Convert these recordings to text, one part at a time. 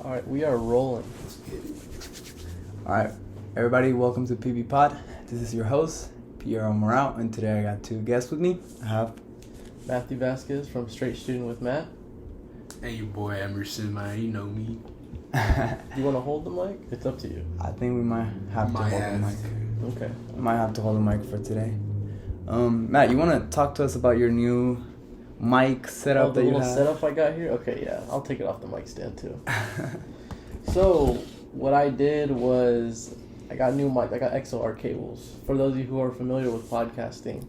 All right, we are rolling. Let's get it. All right, everybody, welcome to EP8. This is your host, Piero Morao, and today I got two guests with me. I have Matthew Vasquez from Straight Student with Matt. And your boy Emerson, man, you know me. Do you want to hold the mic? It's up to you. I think we might have to hold the mic. Okay. Might have to hold the mic for today. Matt, you want to talk to us about your new mic setup that you have? The little setup I got here? Okay, yeah. I'll take it off the mic stand, too. So, what I did was I got new mic. I got XLR cables. For those of you who are familiar with podcasting,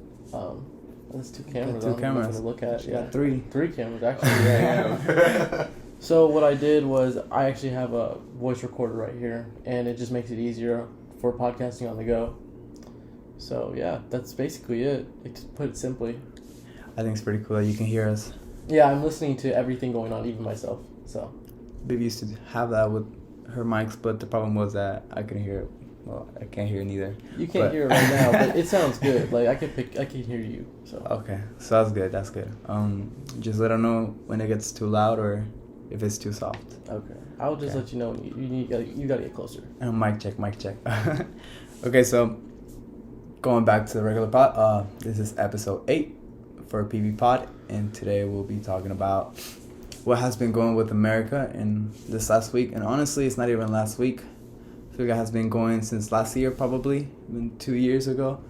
there's two cameras. Two cameras. To look at. Yeah, three cameras actually. Yeah. So what I did was I actually have a voice recorder right here, and it just makes it easier for podcasting on the go. So yeah, that's basically it. To put it simply. I think it's pretty cool that you can hear us. Yeah, I'm listening to everything going on, even myself. So. Babe used to have that with her mics, but the problem was that I couldn't hear it. Well, I can't hear it neither. You can't hear it right now, but it sounds good. Like I can hear you. So. Okay, so that's good. Just let her know when it gets too loud or if it's too soft. Okay, I'll just let you know. You gotta get closer. And mic check. Okay, so going back to the regular pod. This is episode 8 for EP8, and today we'll be talking about what has been going with America in this last week. And honestly, it's not even last week. I feel like it has been going since last year, probably, even 2 years ago.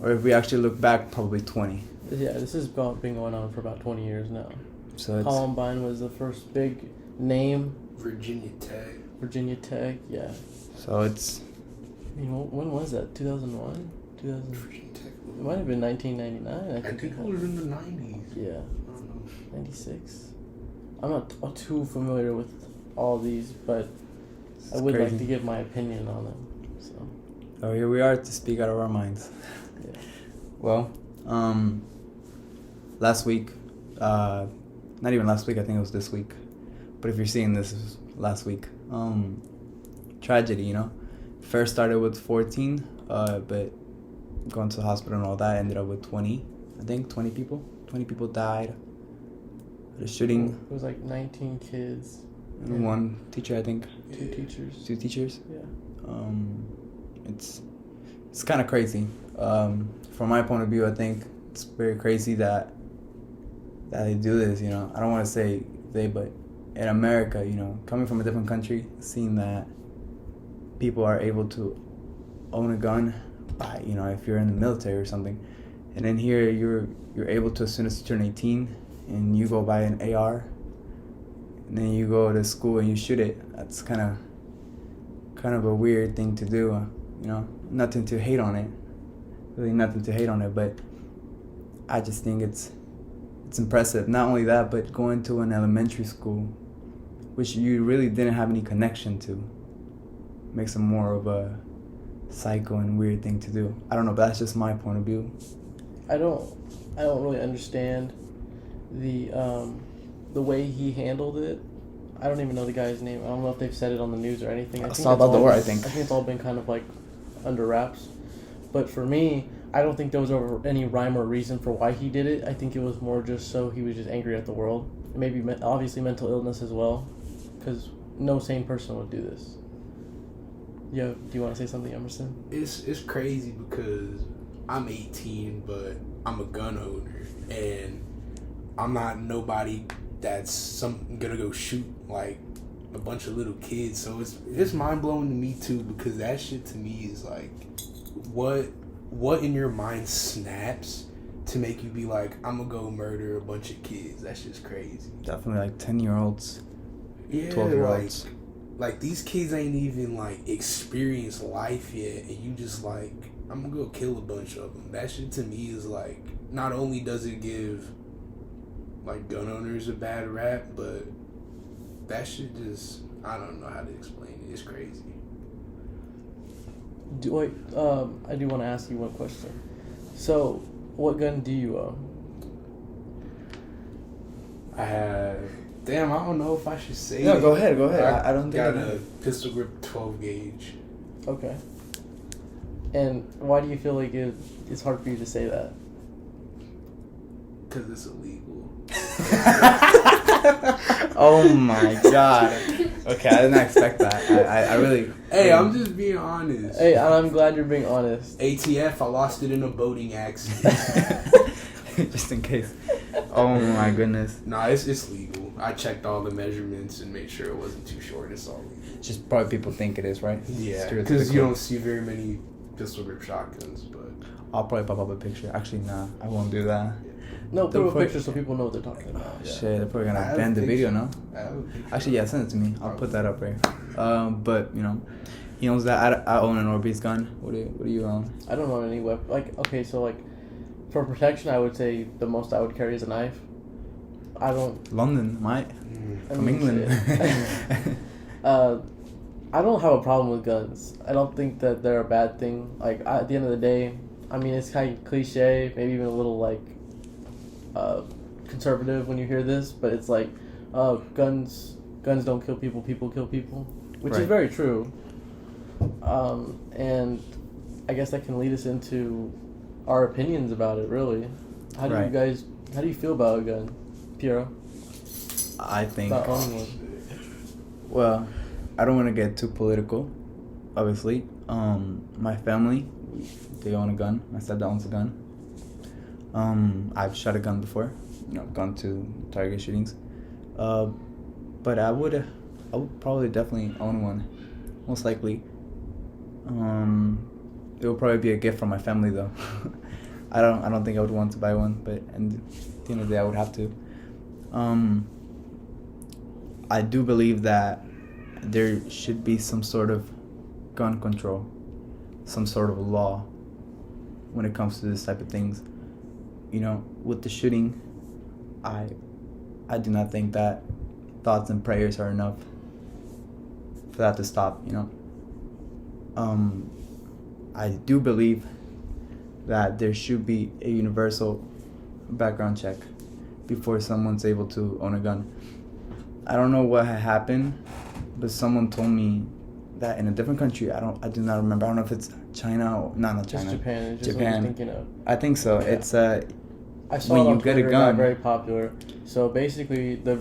Or if we actually look back, probably 20. Yeah, this has been going on for about 20 years now. So it's, Columbine was the first big name. Virginia Tech, yeah. So it's... when was that? 2001? 2000? Virginia Tech. It might have been 1999. I think it was in the 90s. Yeah. I don't know. 96. I'm not too familiar with all these, but it's I would crazy. like to give my opinion on them. So here we are to speak out of our minds. yeah. Well, last week, not even last week, I think it was this week. But if you're seeing this, it was last week. Tragedy, you know. First started with 14, but going to the hospital and all that ended up with 20. I think 20 people. 20 people died. The shooting. It was like 19 kids. And one teacher, I think. Two teachers. Two teachers. Yeah. It's kind of crazy. From my point of view, I think it's very crazy that they do this, you know. I don't want to say they, but in America, you know, coming from a different country, seeing that people are able to own a gun by, you know, if you're in the military or something, and then here you're able to, as soon as you turn 18 and you go buy an AR, and then you go to school and you shoot it. That's kind of a weird thing to do, you know. Nothing to hate on it, really nothing to hate on it, but I just think it's impressive. Not only that, but going to an elementary school, which you really didn't have any connection to, makes it more of a psycho and weird thing to do. I don't know, but that's just my point of view. I don't really understand the way he handled it. I don't even know the guy's name. I don't know if they've said it on the news or anything. I think Salvador, I think. I think it's all been kind of like under wraps. But for me, I don't think there was any rhyme or reason for why he did it. I think it was more just so he was just angry at the world. Maybe obviously mental illness as well, because no sane person would do this. Yeah, do you want to say something, Emerson? It's crazy because I'm 18, but I'm a gun owner, and I'm not nobody that's gonna go shoot like a bunch of little kids. So it's mind blowing to me too, because that shit to me is like, what in your mind snaps to make you be like, I'm gonna go murder a bunch of kids? That's just crazy. Definitely like 10-year-olds, yeah, 12-year-olds. Like these kids ain't even like experienced life yet, and you just like, I'm gonna go kill a bunch of them. That shit to me is like, not only does it give like gun owners a bad rap, but that shit just, I don't know how to explain it. It's crazy. I do want to ask you one question. So, what gun do you own? I have, I don't know if I should say No, it. go ahead. I don't think got a pistol grip 12 gauge. Okay. And why do you feel like it's hard for you to say that? Because it's illegal. Oh my god. Okay, I didn't expect that. I really. Hey, I'm just being honest. Hey, I'm glad you're being honest. ATF, I lost it in a boating accident. Just in case. Oh my goodness. Nah, it's legal. I checked all the measurements and made sure it wasn't too short. It's all legal. Just probably people think it is, right? Yeah, because you don't see very many pistol grip shotguns, but I'll probably pop up a picture. Actually, nah, I won't do that. No, They'll put a put- picture so people know what they're talking about. Yeah. Shit, they're probably I gonna have ban the a video, picture. no? I have a picture. Actually, yeah, send it to me. I'll put that up right. But you know, he owns that. I own an Orbeez gun. What do you own? I don't own any weapon. Like, okay, so like, for protection, I would say the most I would carry is a knife. I don't. London, mate. I From mean, England. shit. I don't have a problem with guns. I don't think that they're a bad thing. Like, at the end of the day, I mean, it's kind of cliche, maybe even a little like conservative when you hear this, but it's like, guns don't kill people, people kill people, which is Right. very true. And I guess that can lead us into our opinions about it. Really, how do you feel about a gun, Piero? I think. About owning one. Well, I don't want to get too political, obviously. My family, they own a gun. My stepdad owns a gun. I've shot a gun before. You know, gone to target shootings. But I would probably definitely own one, most likely. It would probably be a gift from my family though. I don't think I would want to buy one, but at the end of the day, I would have to. I do believe that there should be some sort of gun control, some sort of law when it comes to this type of things. You know, with the shooting, I do not think that thoughts and prayers are enough for that to stop, you know. I do believe that there should be a universal background check before someone's able to own a gun. I don't know what had happened, but someone told me that in a different country, I do not remember. I don't know if it's China or not Just China. Japan. It's just what Japan. I'm thinking of. I think so. Yeah. It's I saw when it on you get a Twitter, it got gun. very popular. So basically, they're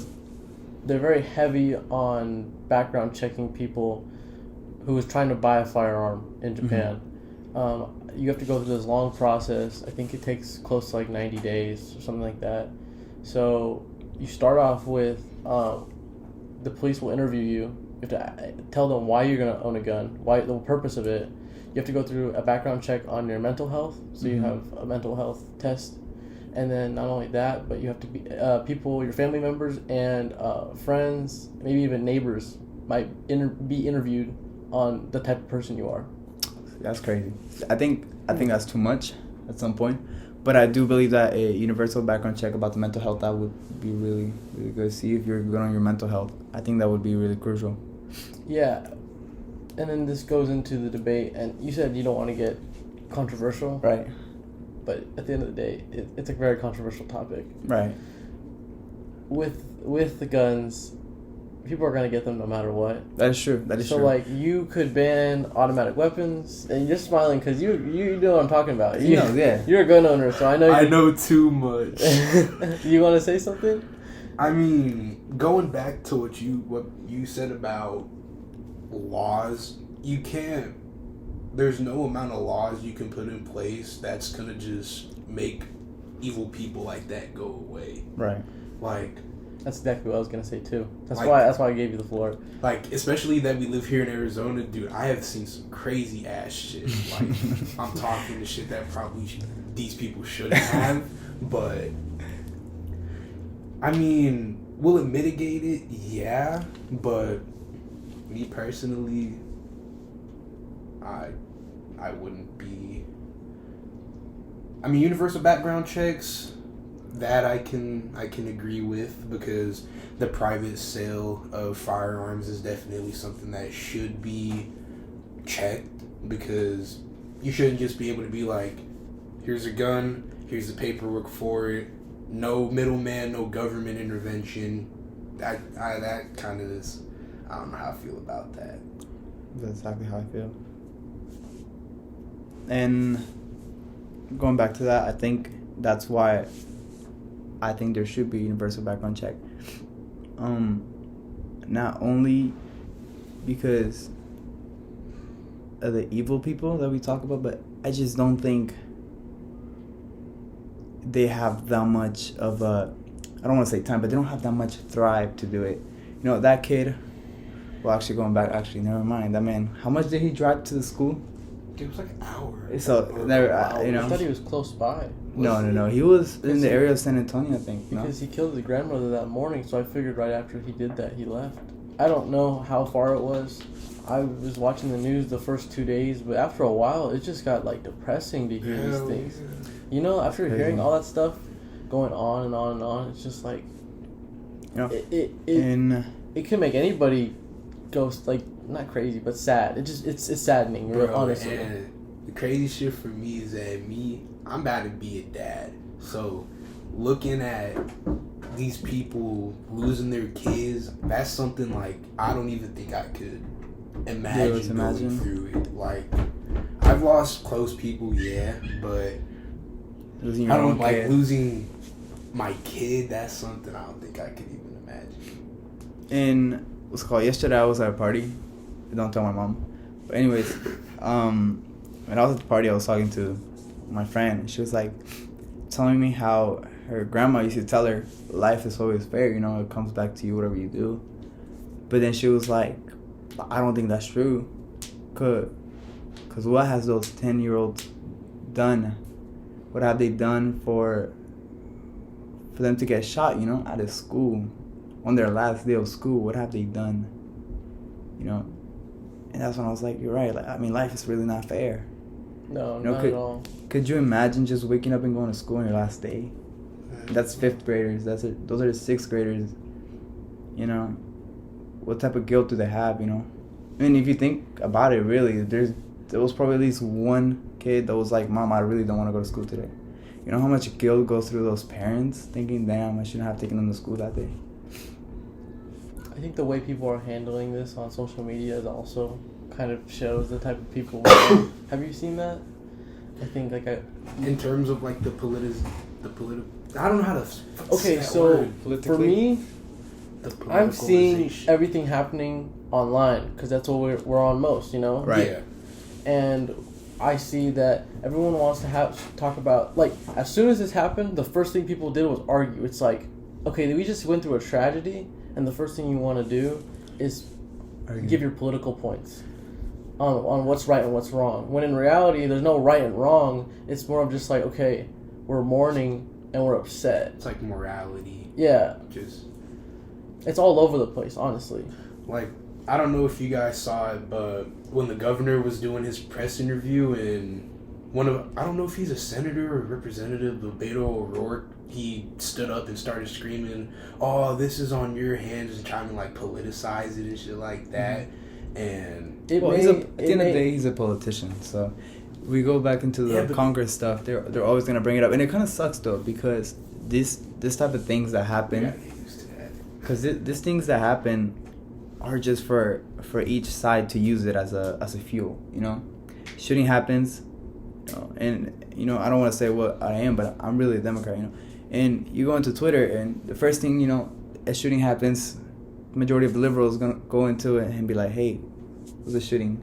very heavy on background checking people who is trying to buy a firearm in Japan. You have to go through this long process. I think it takes close to like 90 days or something like that. So you start off with the police will interview you. You have to tell them why you're going to own a gun, why the purpose of it. You have to go through a background check on your mental health. So you have a mental health test. And then not only that, but you have to be people, your family members and friends, maybe even neighbors might be interviewed on the type of person you are. That's crazy. I think that's too much at some point. But I do believe that a universal background check about the mental health, that would be really, really good. See if you're good on your mental health. I think that would be really crucial. Yeah. And then this goes into the debate, and you said you don't want to get controversial. Right. But at the end of the day, it's a very controversial topic. Right. With the guns, people are going to get them no matter what. That is true. That is so, true. like, you could ban automatic weapons, and you're smiling because you know what I'm talking about. You know, yeah. You're a gun owner, so I know I know too much. You want to say something? I mean, going back to what you said about laws, you can't. There's no amount of laws you can put in place that's gonna just make evil people like that go away. Right. Like, That's exactly what I was gonna say too. That's Like- why I gave you the floor. like especially that we live here in Arizona, dude. I have seen some crazy ass shit. Like, I'm talking to shit that probably these people shouldn't have, but I mean, will it mitigate it? Yeah, but me personally, I wouldn't be. I mean, universal background checks, that I can agree with, because the private sale of firearms is definitely something that should be checked, because you shouldn't just be able to be like, here's a gun, here's the paperwork for it, no middleman, no government intervention. That kind of is, I don't know how I feel about that. That's exactly how I feel. And going back to that, I think that's why I think there should be a universal background check. Not only because of the evil people that we talk about, but I just don't think they have that much of a, I don't want to say time, but they don't have that much drive to do it. You know, that kid, well, actually going back, never mind. That man, how much did he drive to the school? It was like an hour. So, you know. I thought he was close by. No. He was in the area of San Antonio, I think. Because he killed his grandmother that morning, so I figured right after he did that, he left. I don't know how far it was. I was watching the news the first 2 days, but after a while, it just got, like, depressing to hear these things. Yeah. You know, after hearing all that stuff going on and on and on, it's just like, you know, it can make anybody go, like, not crazy, but sad. It's saddening, bro, honestly. And the crazy shit for me is that I'm about to be a dad. So looking at these people losing their kids, that's something like I don't even think I could imagine going through it. Like, I've lost close people, yeah, but I don't like losing my kid. That's something I don't think I could even imagine. And what's it called? Yesterday I was at a party. Don't tell my mom. But anyways, when I was at the party, I was talking to my friend. She was like telling me how her grandma used to tell her life is always fair. You know, it comes back to you whatever you do. But then she was like, I don't think that's true. Cause what has those 10-year-olds done? What have they done for them to get shot, you know, out of school? On their last day of school, what have they done? You know? And that's when I was like, you're right. Like, I mean, life is really not fair. No, you know, not at all. Could you imagine just waking up and going to school on your last day? That's 5th graders. Those are the 6th graders. You know, what type of guilt do they have? You know, I mean, if you think about it, really, there was probably at least one kid that was like, "Mom, I really don't want to go to school today." You know how much guilt goes through those parents thinking, "Damn, I shouldn't have taken them to school that day." I think the way people are handling this on social media is also kind of shows the type of people. Have you seen that? I think in terms of like the political. I don't know how to. Okay, so for me, I'm seeing everything happening online because that's what we're on most, you know. Right. Yeah. And I see that everyone wants to talk about, like, as soon as this happened, the first thing people did was argue. It's like, okay, we just went through a tragedy, and the first thing you want to do is give your political points on what's right and what's wrong. When in reality, there's no right and wrong. It's more of just like, okay, we're mourning and we're upset. It's like morality. Yeah. Just. It's all over the place, honestly. Like, I don't know if you guys saw it, but when the governor was doing his press interview, and I don't know if he's a senator or representative, but Beto O'Rourke, he stood up and started screaming, "Oh, this is on your hands," and trying to like politicize it and shit like that. And at the end of the day, he's a politician, so we go back into the Congress stuff. They're always gonna bring it up, and it kind of sucks though because this type of things that happen, because these things that happen are just for each side to use it as a fuel. You know, shooting happens, you know, and you know I don't want to say what I am, but I'm really a Democrat. You know, and you go into Twitter, and the first thing you know, a shooting happens, the majority of the liberals gonna go into it and be like, "Hey, it was a shooting.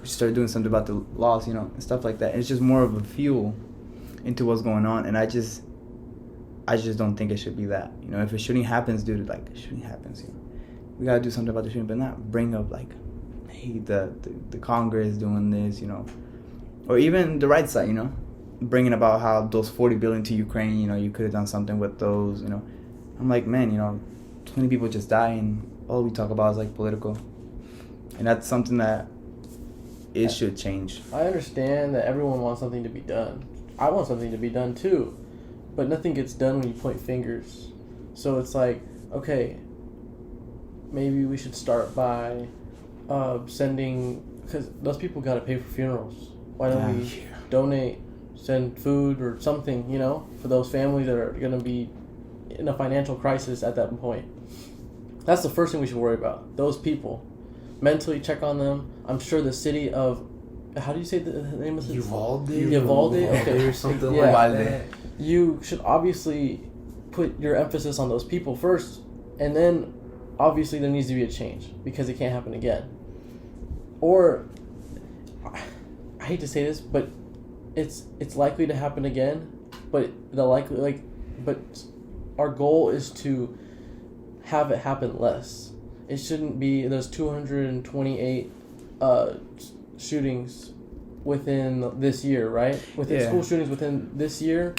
We should start doing something about the laws," you know, and stuff like that. And it's just more of a fuel into what's going on, and I just don't think it should be that. You know, if a shooting happens, dude, like shooting happens, you know. We gotta do something about the shooting, but not bring up like, hey, the Congress doing this, you know, or even the right side, you know, bringing about how those $40 billion to Ukraine, you know, you could have done something with those, you know. I'm like, man, you know, 20 people just die, and all we talk about is like political, and that's something that it should change. I understand that everyone wants something to be done. I want something to be done too, but nothing gets done when you point fingers. So it's like, okay, maybe we should start by sending, because those people got to pay for funerals. Why don't we donate, send food or something, you know, for those families that are going to be in a financial crisis at that point. That's the first thing we should worry about. Those people. Mentally check on them. I'm sure the city of, how do you say the name of it? Uvalde? Okay. Or something like that. You should obviously put your emphasis on those people first, and then obviously there needs to be a change because it can't happen again. or I hate to say this, but it's likely to happen again. But but our goal is to have it happen less. It shouldn't be. There's 228 shootings within this year, right? Within school shootings within this year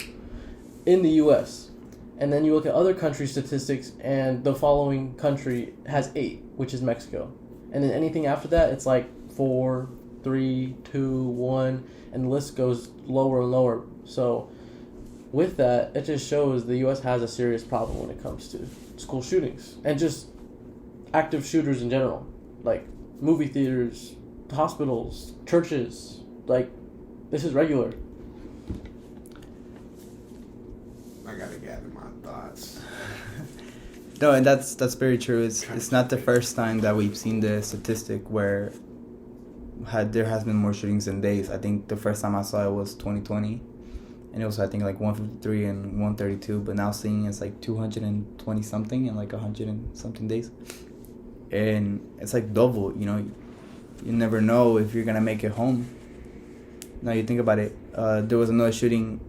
in the U.S. And then you look at other country statistics, and the following country has 8, which is Mexico. And then anything after that, it's like 4, 3, 2, 1, and the list goes lower and lower. So with that, it just shows the U.S. has a serious problem when it comes to school shootings and just active shooters in general, like movie theaters, hospitals, churches. Like, this is regular. I gotta gather my thoughts. No, and that's very true. It's not the first time that we've seen the statistic where there has been more shootings than days. I think the first time I saw it was 2020, and it was, I think, like 153 and 132. But now seeing it's like 220 something in like 100 and something days, and it's like double. You know, you never know if you're gonna make it home. Now you think about it. There was another shooting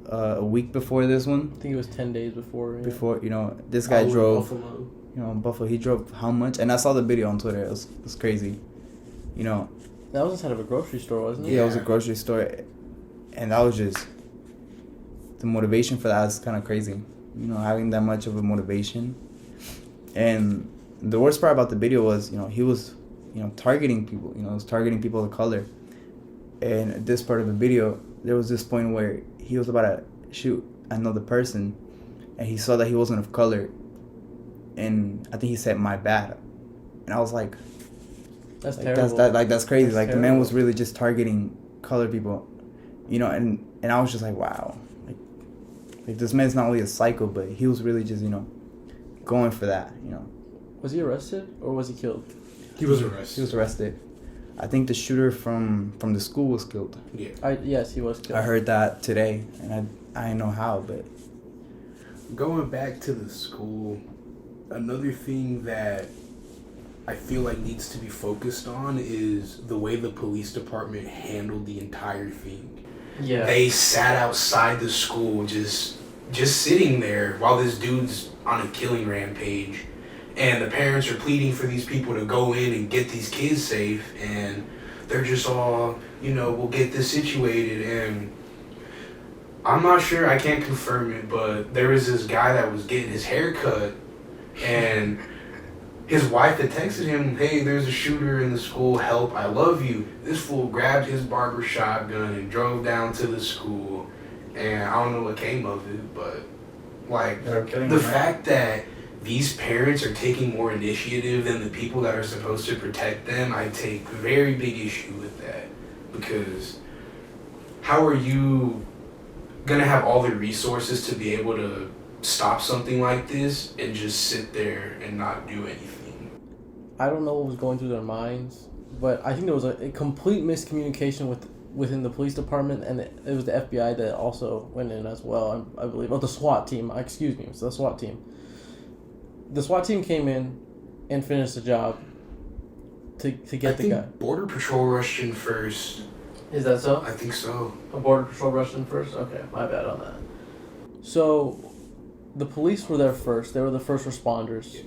a week before this one. I think it was 10 days before. Yeah. Before, this guy drove. Buffalo. In Buffalo, he drove how much? And I saw the video on Twitter. It was crazy. That was inside of a grocery store, wasn't it? Yeah, it was a grocery store, and that was just the motivation for that is kind of crazy. Having that much of a motivation, and the worst part about the video was, he was, targeting people. He was targeting people of color. And at this part of the video, there was this point where he was about to shoot another person, and he saw that he wasn't of color, and I think he said, "My bad," and I was like, "That's like, terrible." That's crazy. That's like, terrible. The man was really just targeting colored people, and I was just like, wow, like this man's not only a psycho, but he was really just going for that. Was he arrested or was he killed? He was arrested. He was arrested. I think the shooter from the school was killed. Yeah. Yes, he was killed. I heard that today, and I didn't know how, but Going back to the school, another thing that I feel like needs to be focused on is the way the police department handled the entire thing. Yeah. They sat outside the school just sitting there while this dude's on a killing rampage. And the parents are pleading for these people to go in and get these kids safe. And they're just all, we'll get this situated. And I'm not sure, I can't confirm it, but there was this guy that was getting his hair cut. And his wife had texted him, "Hey, there's a shooter in the school, help, I love you." This fool grabbed his barber shotgun and drove down to the school. And I don't know what came of it, but the fact that these parents are taking more initiative than the people that are supposed to protect them, I take very big issue with that. Because how are you going to have all the resources to be able to stop something like this and just sit there and not do anything? I don't know what was going through their minds, but I think there was a complete miscommunication within the police department, and it was the FBI that also went in as well, I believe. Oh, the SWAT team. Excuse me. It was the SWAT team. The SWAT team came in and finished the job to get the guy. Border Patrol rushed in first. Is that so? I think so. A Border Patrol rushed in first? Okay, my bad on that. So, the police were there first. They were the first responders. Yeah.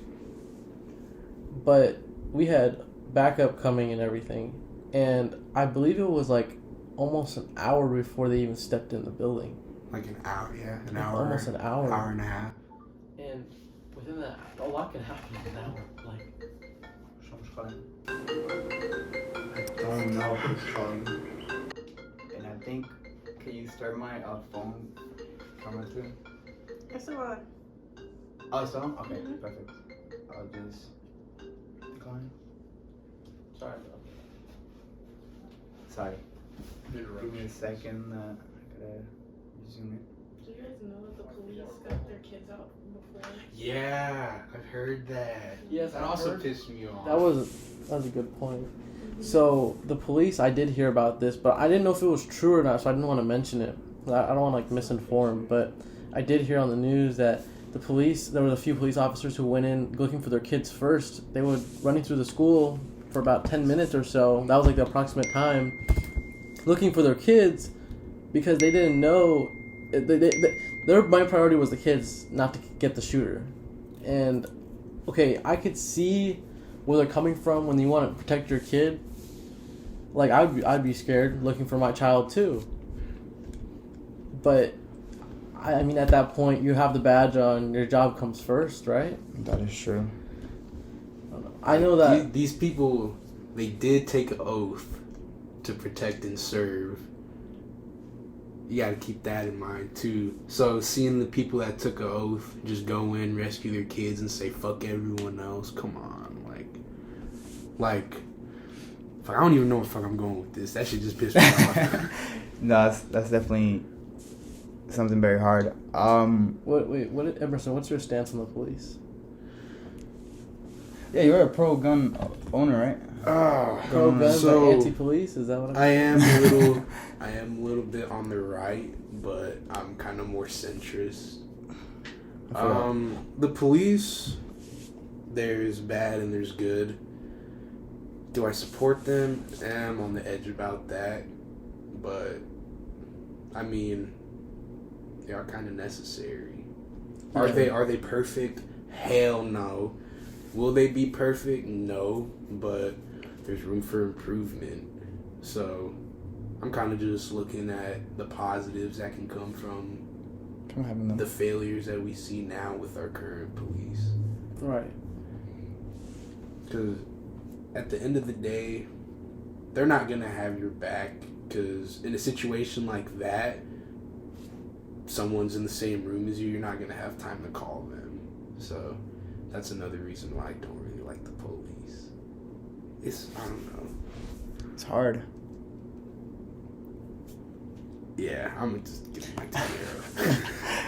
But we had backup coming and everything. And I believe it was like almost an hour before they even stepped in the building. Like an hour, yeah. An hour. Almost an hour. Hour and a half. And within that, a lot can happen in an hour. I don't know who's calling. And I think, can you start my phone camera too? It's on. Oh, it's on? Okay, perfect. I'll just go on. Sorry, bro. Sorry. Give me a second. I gotta zoom in. Do you guys know that the police got their kids out before? Yeah, I've heard that. Yes, that I've also heard. pissed me off. That was a good point. So the police, I did hear about this, but I didn't know if it was true or not, so I didn't want to mention it. I don't want to misinform, but I did hear on the news that the police, there were a few police officers who went in looking for their kids first. They were running through the school, for about 10 minutes or so. That was like the approximate time, looking for their kids, because they didn't know. Their main priority was the kids, not to get the shooter. And okay, I could see where they're coming from when you want to protect your kid. Like I'd be scared looking for my child too. But I mean, at that point, you have the badge on. Your job comes first, right? That is true. I know that these people, they did take an oath to protect and serve. You got to keep that in mind too. So seeing the people that took an oath just go in, rescue their kids, and say fuck everyone else, come on, like, fuck, I don't even know where the fuck I'm going with this. That shit just pissed me off. No, that's definitely something very hard. What Emerson? What's your stance on the police? Yeah, you're a pro gun owner, right? Pro guns, so but anti-police? Is that what I am a little bit on the right, but I'm kind of more centrist. The police, there's bad and there's good. Do I support them? I'm on the edge about that, but I mean, they are kind of necessary. Are they perfect? Hell no. Will they be perfect? No, but there's room for improvement. So I'm kind of just looking at the positives that can come from having them. The failures that we see now with our current police. Right. Because at the end of the day, they're not going to have your back, because in a situation like that, someone's in the same room as you, you're not going to have time to call them. So that's another reason why I don't really like the police. I don't know. It's hard. Yeah, I'm going to just get my tail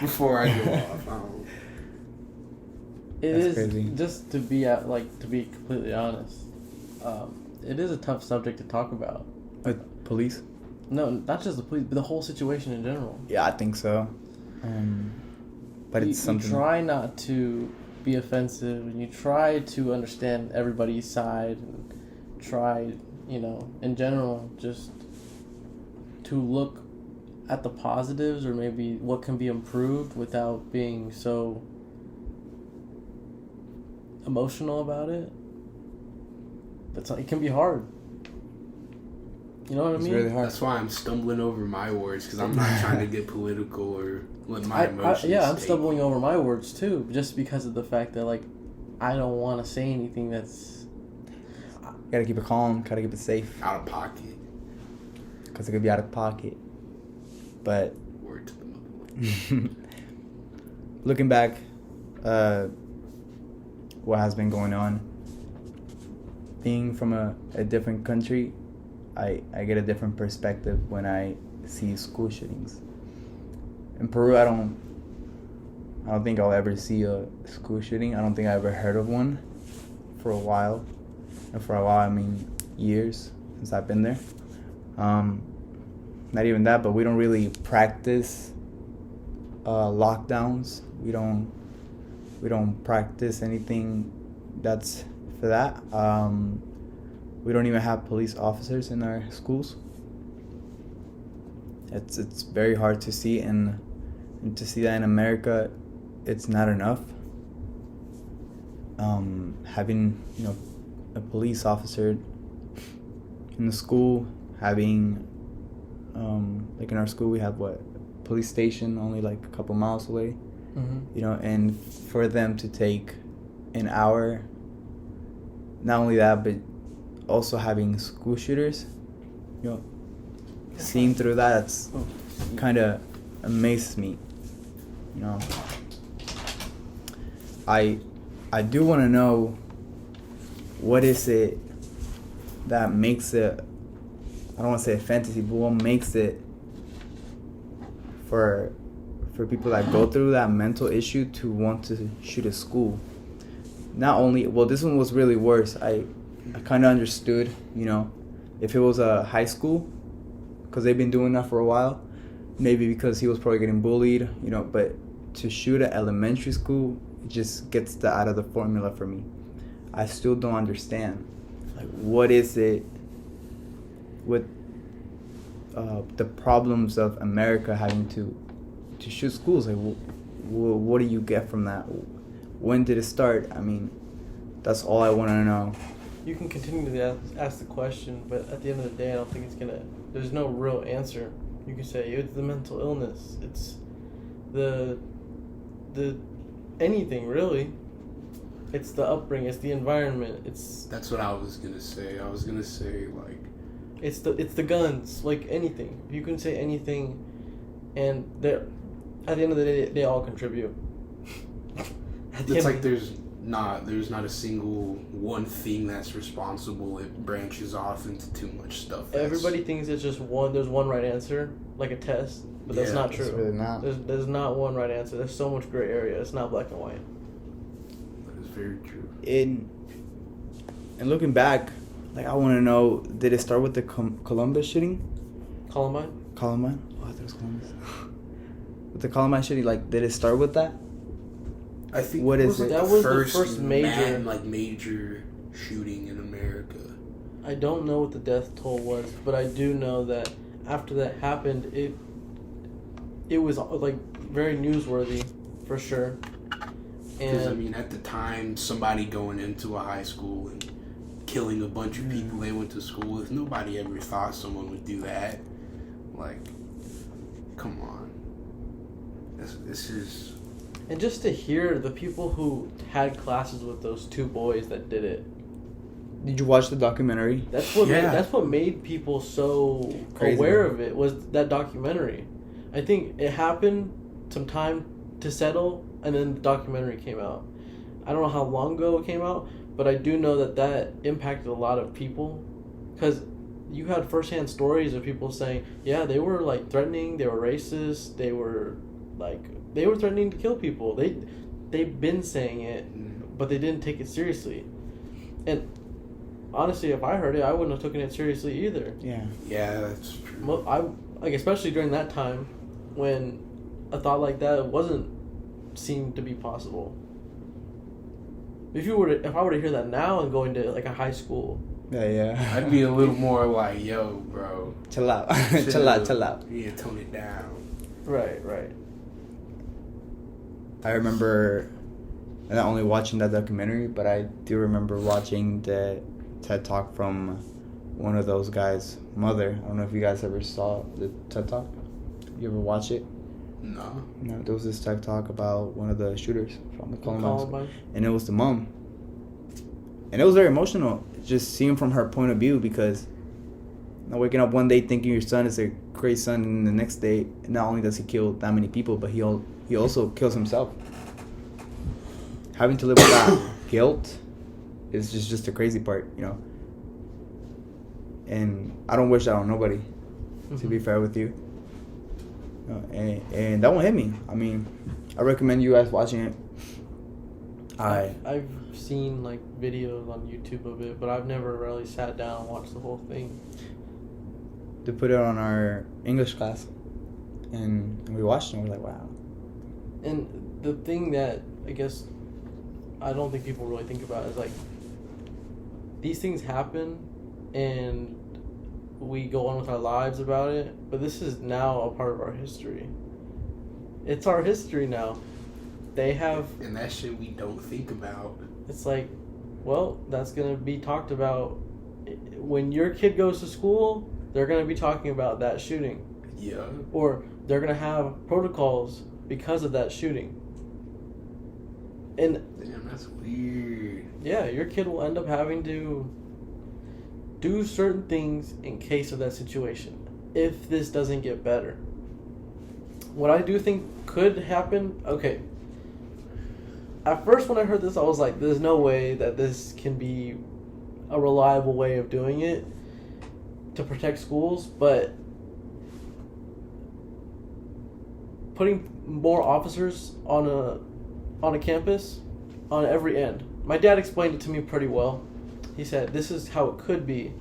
before I go off. It That's is crazy. just to be completely honest. It is a tough subject to talk about. With police? No, not just the police, but the whole situation in general. Yeah, I think so. But it's something. You try not to be offensive, and you try to understand everybody's side, and try, in general, just to look at the positives or maybe what can be improved without being so emotional about it. But it can be hard. You know what I mean? It's really hard. That's why I'm stumbling over my words, because I'm not trying to get political or let my emotions I'm take. stumbling over my words too, just because of the fact that I don't want to say anything that's. Gotta keep it calm. Gotta keep it safe. Out of pocket. Because it could be out of pocket. But Word to the motherland. looking back, what has been going on, being from a different country, I get a different perspective when I see school shootings. In Peru, I don't think I'll ever see a school shooting. I don't think I ever heard of one for a while. And for a while, I mean years since I've been there. Not even that, but we don't really practice lockdowns. We don't practice anything that's for that. We don't even have police officers in our schools. It's very hard to see, and to see that in America, it's not enough. Having a police officer in the school, having in our school we have police station only a couple miles away. Mm-hmm. And for them to take an hour, not only that, but also having school shooters, seeing through that's kind of amazes me. I do want to know, what is it that makes it, I don't want to say a fantasy, but what makes it for people that go through that mental issue to want to shoot a school? Not only, this one was really worse. I kind of understood, if it was a high school, because they've been doing that for a while, maybe because he was probably getting bullied, but to shoot at elementary school, it just gets out of the formula for me. I still don't understand. like, what is it with the problems of America having to shoot schools? Like, what do you get from that? When did it start? I mean, that's all I want to know. You can continue to ask the question, but at the end of the day, I don't think it's gonna. There's no real answer. You can say it's the mental illness. It's the anything really. It's the upbringing. It's the environment. That's what I was gonna say. I was gonna say like. It's the guns. Like anything, you can say anything, and at the end of the day, they all contribute. It's like there's not a single one thing that's responsible. It branches off into too much stuff. Everybody thinks it's just one. There's one right answer, like a test, but that's not true. It's really not. There's not one right answer. There's so much gray area. It's not black and white. That is very true. And looking back, like, I want to know, did it start with the Columbus shooting? Columbine? Oh, I thought it was Columbus. With the Columbine shooting, like, did it start with that? I think what is it? That was the first major major shooting in America. I don't know what the death toll was, but I do know that after that happened, it was like very newsworthy, for sure. Because I mean, at the time, somebody going into a high school and killing a bunch of people they went to school with, nobody ever thought someone would do that. Like, come on. This is. And just to hear the people who had classes with those two boys that did it. Did you watch the documentary? That's what made people so crazy, aware man. of it, was that documentary. I think it happened some time to settle, and then the documentary came out. I don't know how long ago it came out, but I do know that impacted a lot of people, because you had firsthand stories of people saying, yeah, they were like threatening, they were racist, they were threatening to kill people. They've been saying it, but they didn't take it seriously. And honestly, if I heard it, I wouldn't have taken it seriously either. Yeah. Yeah, that's true. Especially during that time when a thought like that seemed to be possible. If I were to hear that now and go into like a high school, I'd be a little more like, yo, bro, chill out, chill out. Yeah, tone it down. Right. I remember not only watching that documentary, but I do remember watching the TED Talk from one of those guys' mother. I don't know if you guys ever saw the TED Talk. You ever watch it? No. No, there was this TED Talk about one of the shooters from the Columbine. And it was the mom. And it was very emotional, just seeing from her point of view, because waking up one day thinking your son is a great son, and the next day, not only does he kill that many people, but he also kills himself. Having to live with that guilt is just the crazy part, you know. And I don't wish that on nobody, to be fair with you. And that won't hit me. I mean, I recommend you guys watching it. I've seen like videos on YouTube of it, but I've never really sat down and watched the whole thing. They put it on our English class, and we watched it, and we're like, wow. And the thing that I guess I don't think people really think about is like, these things happen and we go on with our lives about it, but this is now a part of our history. It's our history now. They have... And that shit we don't think about. It's like, well, that's going to be talked about. When your kid goes to school, they're going to be talking about that shooting. Yeah. Or they're going to have protocols because of that shooting. And damn, that's weird. Yeah, your kid will end up having to do certain things in case of that situation, if this doesn't get better. What I do think could happen, okay. At first when I heard this, I was like, there's no way that this can be a reliable way of doing it to protect schools, but putting more officers on a campus on every end. My dad explained it to me pretty well. He said this is how it could be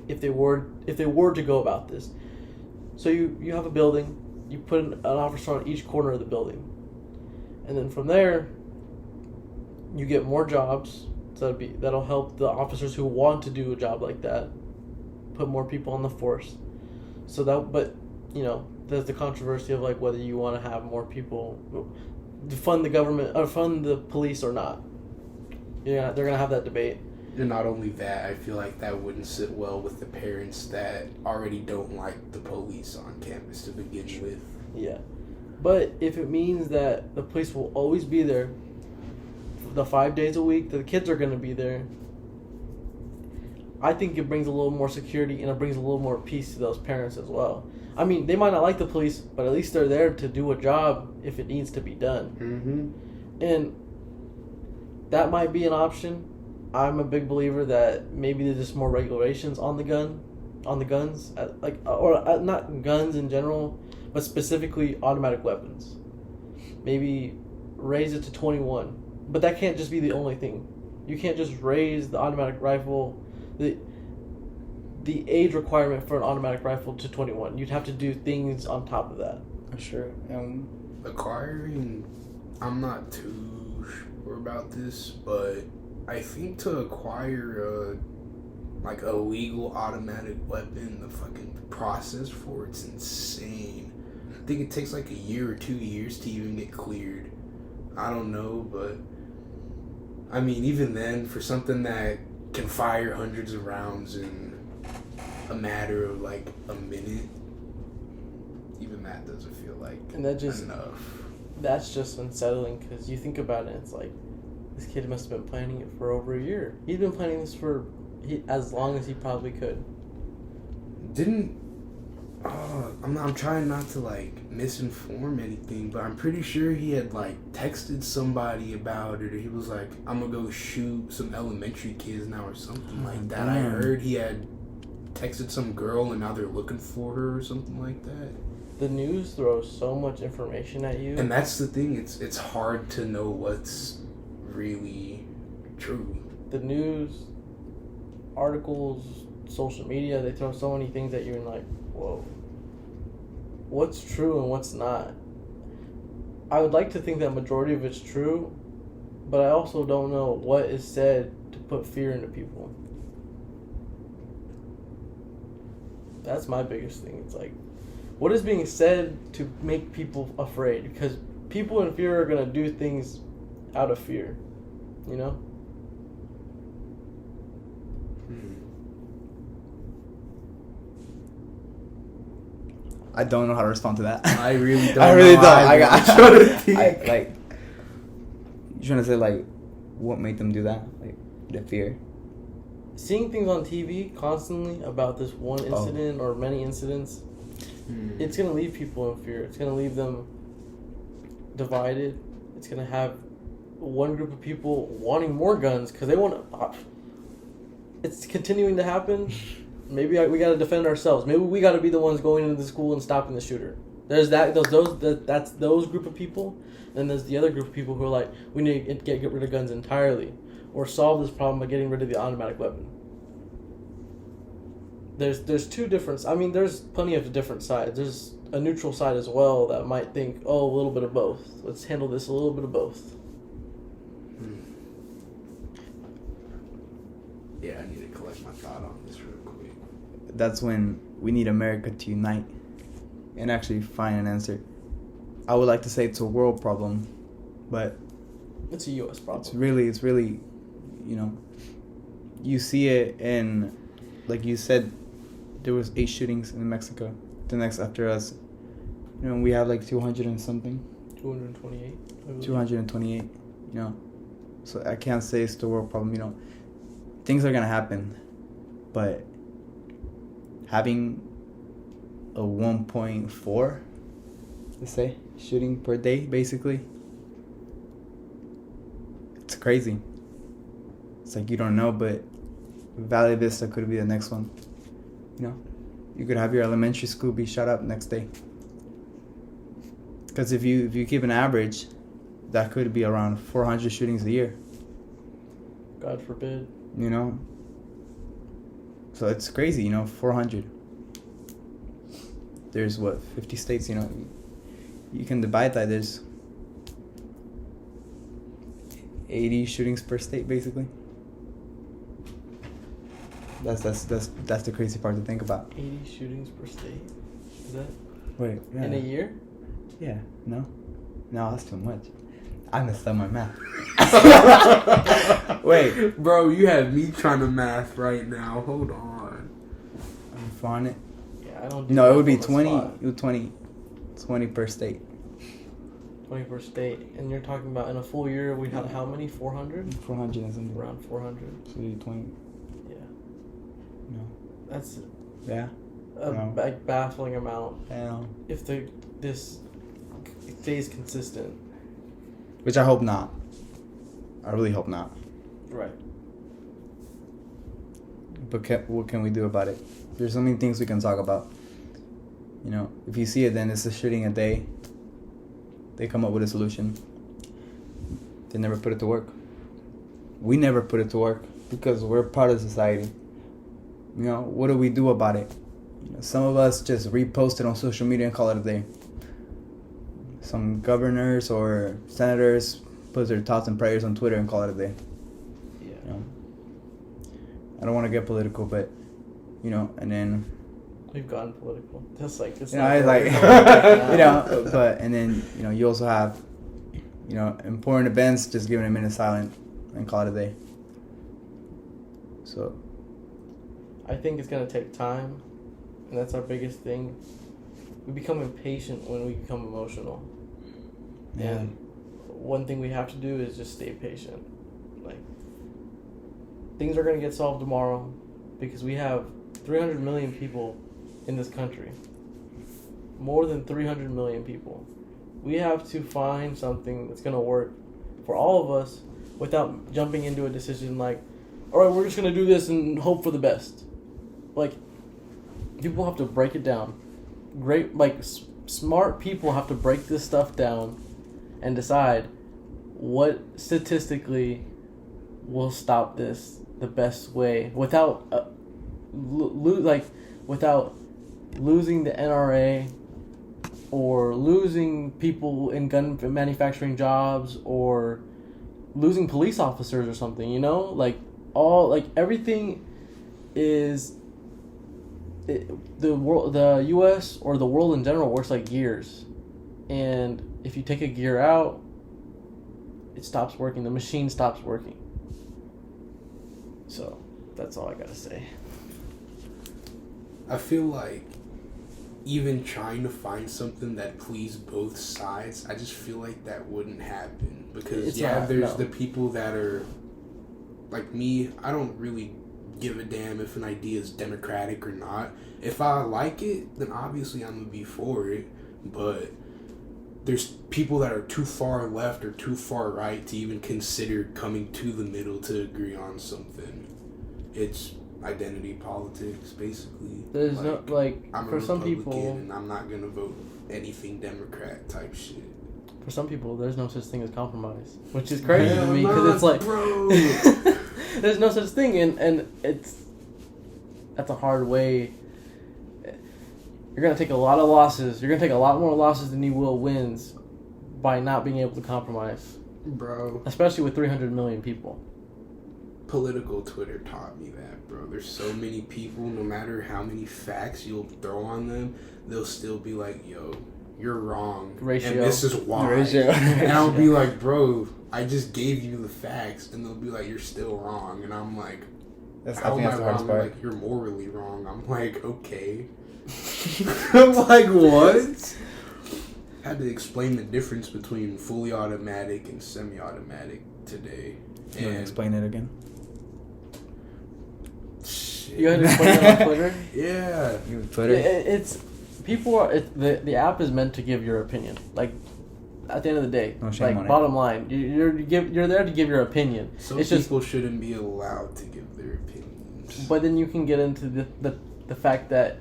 if they were to go about this. So you have a building, you put an officer on each corner of the building, and then from there you get more jobs. So that'll help the officers who want to do a job like that, put more people on the force. So that, but you know, there's the controversy of like whether you want to have more people fund the government or fund the police or not. Yeah, they're gonna have that debate. And not only that, I feel like that wouldn't sit well with the parents that already don't like the police on campus to begin with. Yeah. But if it means that the police will always be there, the 5 days a week that the kids are going to be there, I think it brings a little more security and it brings a little more peace to those parents as well. I mean, they might not like the police, but at least they're there to do a job if it needs to be done. Mm-hmm. And that might be an option. I'm a big believer that maybe there's just more regulations on the guns, not guns in general, but specifically automatic weapons. Maybe raise it to 21, but that can't just be the only thing. You can't just raise the automatic rifle, the age requirement for an automatic rifle to 21. You'd have to do things on top of that. Sure. Acquiring, I'm not too sure about this, but I think to acquire a legal automatic weapon, the fucking process for it's insane. I think it takes like a year or 2 years to even get cleared. I don't know, but I mean, even then, for something that can fire hundreds of rounds in a matter of like a minute, even that doesn't feel like enough. That's just unsettling because you think about it, it's like this kid must have been planning it for over a year. He's been planning this for as long as he probably could. I'm trying not to like misinform anything, but I'm pretty sure he had like texted somebody about it, or he was like, I'm gonna go shoot some elementary kids now or something like that. I heard he had texted some girl and now they're looking for her or something like that. The news throws so much information at you. And that's the thing, it's hard to know what's really true. The news, articles, social media, they throw so many things at you and like, whoa, what's true and what's not? I would like to think that majority of it's true, but I also don't know what is said to put fear into people. That's my biggest thing. It's like, what is being said to make people afraid? Because people in fear are going to do things out of fear, you know? I don't know how to respond to that. I really don't. I really know don't. either. I'm trying to think. Like, you trying to say like, what made them do that? Like, the fear. Seeing things on TV constantly about this one incident or many incidents, it's gonna leave people in fear. It's gonna leave them divided. It's gonna have one group of people wanting more guns because they want. It's continuing to happen. Maybe we got to defend ourselves. Maybe we got to be the ones going into the school and stopping the shooter. There's that's those group of people. Then there's the other group of people who are like, we need to get rid of guns entirely, or solve this problem by getting rid of the automatic weapon. There's two different. I mean, there's plenty of different sides. There's a neutral side as well that might think, oh, a little bit of both. Let's handle this a little bit of both. Yeah, I need to collect my thought on this real quick. That's when we need America to unite and actually find an answer. I would like to say it's a world problem, but it's a U.S. problem. It's really, you know, you see it in, like you said, there was 8 shootings in Mexico. The next after us, you know, we have like 200 and something. 228. 228, you know. So I can't say it's the world problem, you know. Things are gonna happen, but having a 1.4, let's say, shooting per day, basically, it's crazy. It's like you don't know, but Valley Vista could be the next one. You know, you could have your elementary school be shot up next day. Because if you keep an average, that could be around 400 shootings a year. God forbid. You know, so it's crazy, you know, 400. There's 50 states, you know, you can divide that. There's 80 shootings per state, basically. That's the crazy part to think about. 80 shootings per state. Is that Wait, yeah. in a year? Yeah, no, that's too much. I messed up my math. Wait, Bro, you have me trying to math right now. Hold on. I'm on it. Yeah, I don't. Do No, it math would be on the 20. spot. It would 20 per state. 20 per state, and you're talking about in a full year we had how many? 400. 400 and something. Around 400. So you 20. Yeah, No. that's Yeah. a No. like baffling amount. Damn. If this stays consistent. Which I hope not. I really hope not. Right. But what can we do about it? There's so many things we can talk about. You know, if you see it, then it's a shooting a day. They come up with a solution. They never put it to work. We never put it to work because we're part of society. You know, what do we do about it? You know, some of us just repost it on social media and call it a day. Some governors or senators put their thoughts and prayers on Twitter and call it a day. Yeah. You know, I don't want to get political, but you know, and then We've gotten political. That's like it's you know, not I like really- you know, but and then you know, you also have you know important events, just giving a minute silent and call it a day. So I think it's gonna take time, and that's our biggest thing. We become impatient when we become emotional. yeah, And one thing we have to do is just stay patient. Like, things are going to get solved tomorrow because we have 300 million people in this country. More than 300 million people. We have to find something that's going to work for all of us without jumping into a decision like, all right, we're just going to do this and hope for the best. Like, people have to break it down. Smart people have to break this stuff down and decide what statistically will stop this the best way without without losing the NRA or losing people in gun manufacturing jobs or losing police officers or something, you know? Everything is the US or the world in general works like gears. And if you take a gear out, it stops working. The machine stops working. So, that's all I gotta say. I feel like even trying to find something that pleased both sides, I just feel like that wouldn't happen. Because, there's the people that are, like me, I don't really give a damn if an idea is democratic or not. If I like it, then obviously I'm going to be for it. But there's people that are too far left or too far right to even consider coming to the middle to agree on something. It's identity politics, basically. There's I'm for a some Republican people, and I'm not gonna vote anything Democrat type shit. for some people, there's no such thing as compromise, which is crazy to me Hell because it's like, bro. there's no such thing, and that's a hard way. You're gonna take a lot of losses. You're gonna take a lot more losses than you will wins by not being able to compromise, Bro, especially with 300 million people. political Twitter taught me that, bro. There's so many people, no matter how many facts you'll throw on them, they'll still be like, yo, you're wrong. Ratio. And this is why. Ratio. And I'll be like, bro, I just gave you the facts. And they'll be like, you're still wrong. And I'm like, I how think am I that's the hardest wrong? part. Like, you're morally wrong. I'm like, okay. I'm like, what? Had to explain the difference between fully automatic and semi-automatic today. You want to explain it again? Shit. You had to explain it on Twitter. Yeah. You Twitter? It's people are the app is meant to give your opinion. Like, at the end of the day, No shame on it. bottom line, you're there to give your opinion. Some It's just, people shouldn't be allowed to give their opinions. but then you can get into the fact that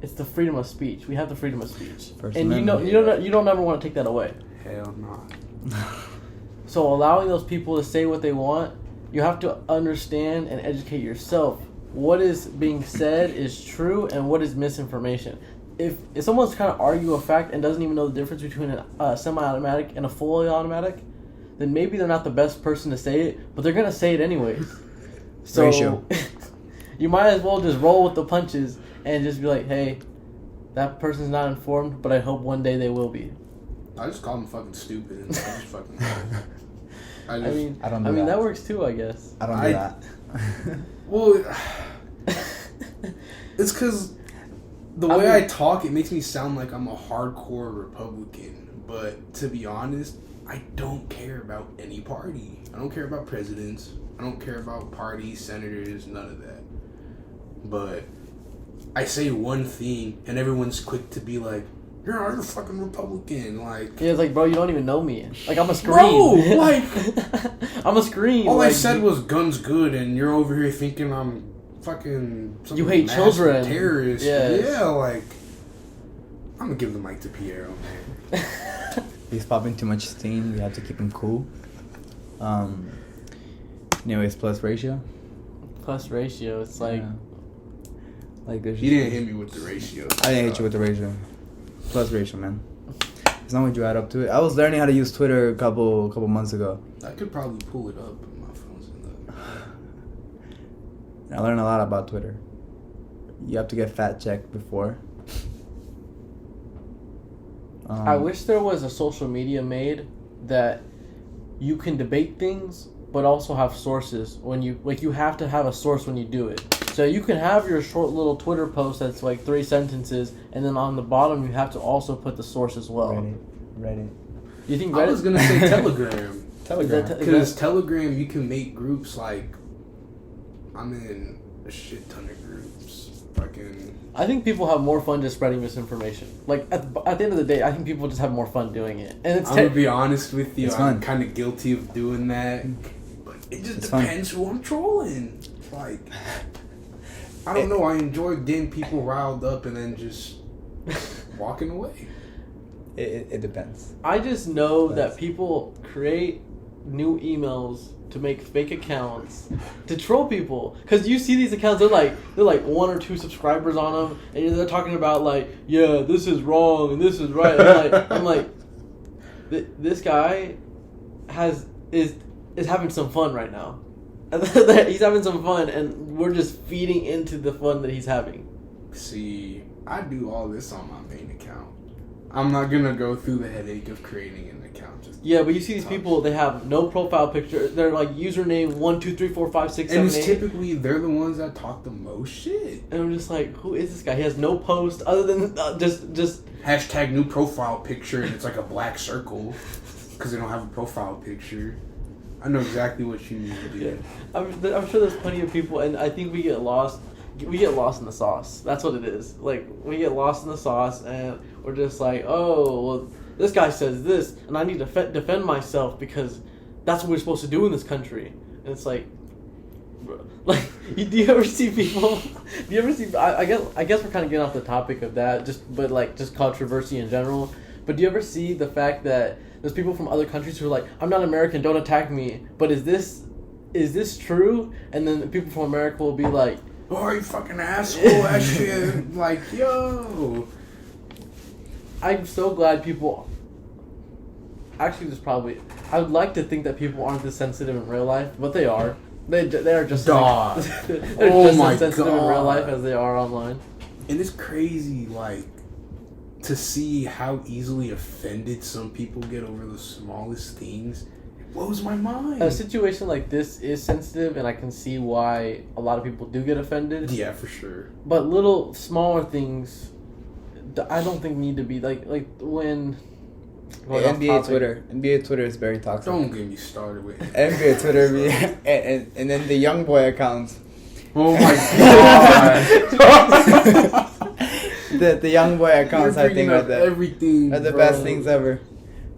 it's the freedom of speech. We have the freedom of speech, First and Amendment. you don't ever want to take that away. Hell no. So allowing those people to say what they want, you have to understand and educate yourself. What is being said is true and what is misinformation. If someone's trying to argue a fact and doesn't even know the difference between a semi-automatic and a fully automatic, then maybe they're not the best person to say it, but they're going to say it anyways. So Ratio. You might as well just roll with the punches and just be like, hey, that person's not informed, but I hope one day they will be. I just call them fucking stupid and I just fucking. I mean, I don't do that. that works too, I guess. I don't do that. Well, it's because the way I talk, it makes me sound like I'm a hardcore Republican. But to be honest, I don't care about any party. I don't care about presidents. I don't care about parties, senators, none of that. But I say one thing, and everyone's quick to be like, you're a fucking Republican. Like, yeah, it's like, bro, you don't even know me. Like, I'm a screen. Bro, like, I'm a screen. all like, I said was guns good, and you're over here thinking I'm fucking some you hate mass children. terrorist. Yes. Yeah, like, I'm gonna give the mic to Piero, man. He's popping too much steam. We have to keep him cool. Anyways, plus ratio. Plus ratio, it's like... Yeah. Like there's He didn't hit me with the ratio. I didn't hit you with the ratio. Plus ratio, man. As long as you add up to it. I was learning how to use Twitter a couple months ago. I could probably pull it up, but my phone's in the... I learned a lot about Twitter. You have to get fact checked before. I wish there was a social media made that you can debate things, but also have sources when you have to have a source when you do it. So you can have your short little Twitter post that's like 3 sentences, and then on the bottom you have to also put the source as well. Reddit. You think I Reddit? was gonna say Telegram. Telegram. Because Telegram, you can make groups like... I'm in a shit ton of groups. Fucking... I think people have more fun just spreading misinformation. Like, at the end of the day, I think people just have more fun doing it. And it's I'm gonna be honest with you, It's I'm fun. kind of guilty of doing that. But it just It's depends who I'm trolling. Like, I don't know, I enjoy getting people riled up and then just walking away. It depends. I just know that people create new emails to make fake accounts to troll people, because you see these accounts, they're like 1 or 2 subscribers on them, and they're talking about like, yeah, this is wrong and this is right. And I'm like, this guy is having some fun right now. He's having some fun, and we're just feeding into the fun that he's having. See, I do all this on my main account. I'm not gonna go through the headache of creating an account. Just Yeah, but you see these people, they have no profile picture. They're like username 1 2 3 4 5 6 7 and it's 8. typically they're the ones that talk the most shit. And I'm just like, who is this guy? He has no post other than just. Hashtag new profile picture, and it's like a black circle because they don't have a profile picture. I know exactly what you mean, dude. Yeah. I'm sure there's plenty of people, and I think we get lost. We get lost in the sauce. That's what it is. Like, we get lost in the sauce, and we're just like, oh, well, this guy says this, and I need to defend myself because that's what we're supposed to do in this country. And it's like, bro, like, do you ever see people? Do you ever see? I guess we're kind of getting off the topic of that, just controversy in general. But do you ever see the fact that there's people from other countries who are like, I'm not American, don't attack me. But is this true? And then people from America will be like, oh, you fucking asshole, that shit. Like, yo. I'm so glad people... Actually, I would like to think that people aren't this sensitive in real life, but they are. They are just Dog. they're Oh just my as sensitive in real God. life as they are online. And it's crazy, like, to see how easily offended some people get over the smallest things. It blows my mind. A situation like this is sensitive, and I can see why a lot of people do get offended. Yeah, for sure. But little, smaller things, I don't think need to be, like when... NBA Twitter is very toxic. Don't get me started with it. NBA Twitter, and then the young boy accounts. Oh my god. The young boy accounts, I think, are everything, the bro. best things ever.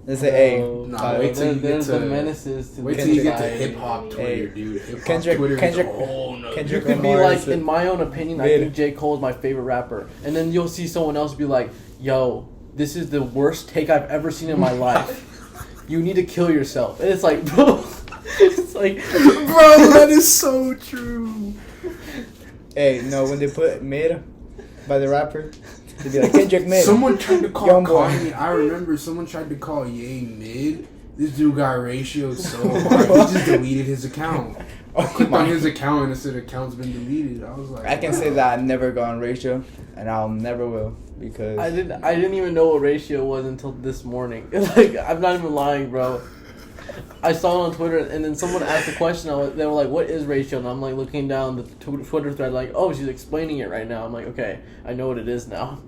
They say, hey, Nah, wait till you get there's to the menaces to wait the till you get to society. hip hop Twitter, Hey, dude. Hip hop Kendrick- Twitter Kendrick- is a whole nother. You Kendrick could be Lamar like, is in my own opinion, I mid. think J. Cole is my favorite rapper. And then you'll see someone else be like, yo, this is the worst take I've ever seen in my life. You need to kill yourself. And it's like, bro, it's like, Bro, that is so true. hey, no, when they put mid by the rapper, they'd be like, Kendrick mid. Someone tried to call Young boy. Kanye. I remember someone tried to call Ye mid. This dude got ratioed so hard, he just deleted his account. I clicked on his account and it said account's been deleted. I was like, I can say that I've never gone ratio, and I'll never will because I didn't even know what ratio was until this morning. Like, I'm not even lying, bro. I saw it on Twitter, and then someone asked a question. They were like, "What is ratio?" And I'm like looking down the Twitter thread, like, "Oh, she's explaining it right now." I'm like, "Okay, I know what it is now."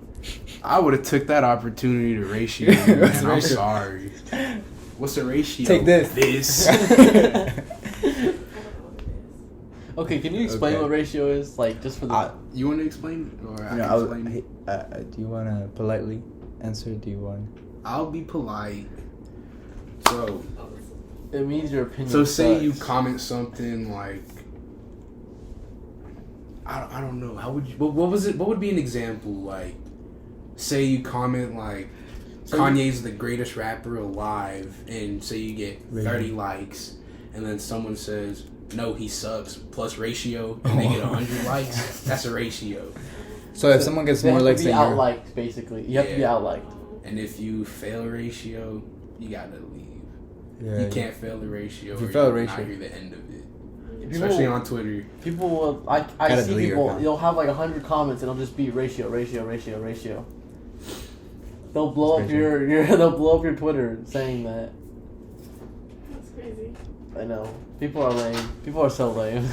I would have took that opportunity to ratio, man. I'm sorry. What's the ratio? Take this. This. Okay, can you explain Okay. what ratio is? Like, just for the... You want to explain it? Or I No, can explain it? do you want to politely answer? Do you want? I'll be polite. So, It means your opinion say sucks. you comment something like, I don't know. How would you? What was it? What would be an example? Like, say you comment like, Kanye's the greatest rapper alive, and say you get 30 likes, and then someone says, no, he sucks, plus ratio, and they get 100 likes. That's a ratio. So if someone gets more likes than than you, out-liked, basically. You have to be out-liked. And if you fail ratio, you gotta leave. yeah, You can't fail the ratio. If you or fail you'll ratio. not hear the end of it. People- Especially on Twitter. People will... I Gotta see delete your people... account. You'll have like 100 comments, and it'll just be ratio. They'll blow up That's your they'll blow up your Twitter saying that. That's crazy. I know. People are lame. People are so lame.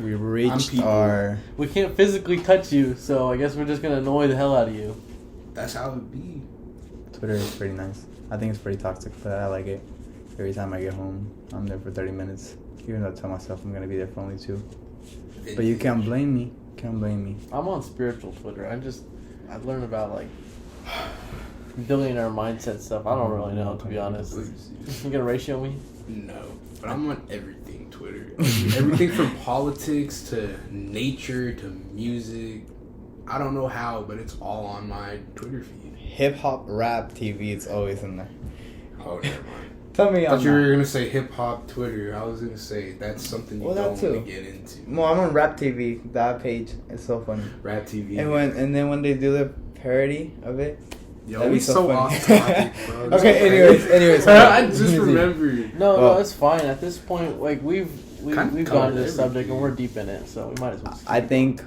we reached people. our. We can't physically touch you, so I guess we're just gonna annoy the hell out of you. That's how it be. Twitter is pretty nice. I think it's pretty toxic, but I like it. Every time I get home, I'm there for 30 minutes. Even though I tell myself I'm gonna be there for only 2. But you can't blame me. Can't blame me. I'm on spiritual Twitter. I've learned about like billionaire mindset stuff. I don't really know, to be honest. You gonna ratio me? No, but I'm on everything Twitter. Everything from politics to nature to music. I don't know how, but it's all on my Twitter feed. Hip hop, rap, TV, it's always in there. Oh, never mind. Tell me, I thought you were gonna say hip hop Twitter. I was gonna say that's something you Well, that don't want to too. get into. Well, I'm on Rap TV. That page is so funny. Rap TV. And then when they do the parody of it, Yo, that'd we be so so funny. off topic, bro. This Okay, is crazy. anyways. I just remembered. No, Well- no, it's fine. At this point, like we've Kinda gone covered to this subject everything. and we're deep in it, so we might as well. I think.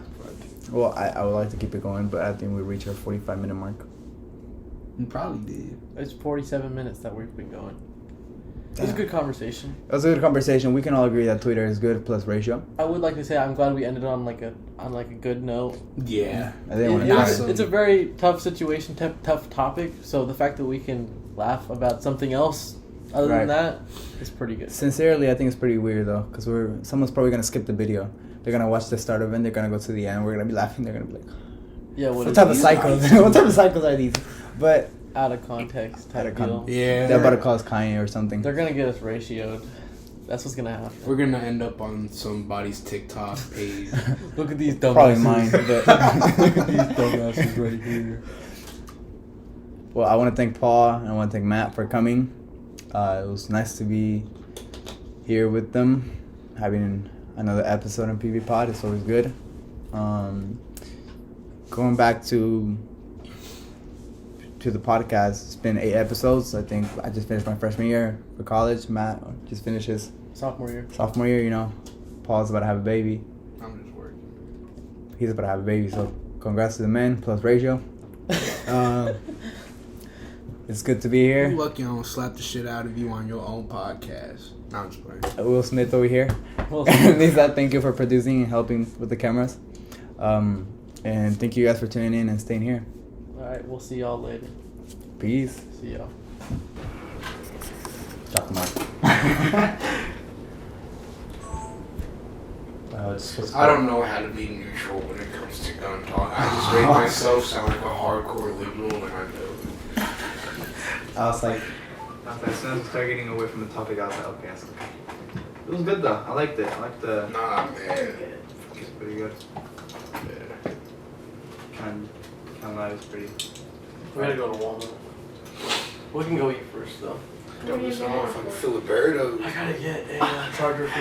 Well, I would like to keep it going, but I think we reach our 45-minute mark. You probably did. It's 47 minutes that we've been going. It was a good conversation. It was a good conversation. We can all agree that Twitter is good plus ratio. I would like to say I'm glad we ended on like a good note. Yeah. I didn't want Yeah. to. It's a very tough situation, tough topic. So the fact that we can laugh about something else other Right. than that is pretty good. Sincerely, I think it's pretty weird though, because someone's probably gonna skip the video. They're gonna watch the start of it. They're gonna go to the end. We're gonna be laughing. They're gonna be like, Yeah, "What type of cycles? What type of cycles are these?" But out of context type Out of deal. Yeah. they're about to call us Kanye or something. They're gonna get us ratioed. That's what's gonna happen. We're gonna end up on somebody's TikTok page. Look at these dumbasses. Probably mine. But Look at these dumbasses right here. well, I want to thank Paul and I want to thank Matt for coming. It was nice to be here with them, having another episode on PV Pod. It's always good. Going back to the podcast, it's been 8 episodes. I think I just finished my freshman year for college. Matt just finished his Sophomore year. sophomore year. You know, Paul's about to have a baby. I'm just working. He's about to have a baby. So congrats to the men plus ratio. It's good to be You're here. lucky I don't slap the shit out of you on your own podcast. No, I'm just playing. Will Smith over here. Well, Lisa, thank you for producing and helping with the cameras. And thank you guys for tuning in and staying here. all right, we'll see y'all later. Peace. See y'all. Drop the mic. I don't know how to be neutral when it comes to gun talk. I just made myself sound like a hardcore liberal, and I know. I was like, as soon as we started getting away from the topic, I was like, okay, that's okay. It was good though. I liked it. I liked the. Nah, man. It's pretty good. Yeah. Kind of was pretty. We gotta go to Walmart. We can go eat first though. Don't listen off like Filiberto. I gotta get a charger for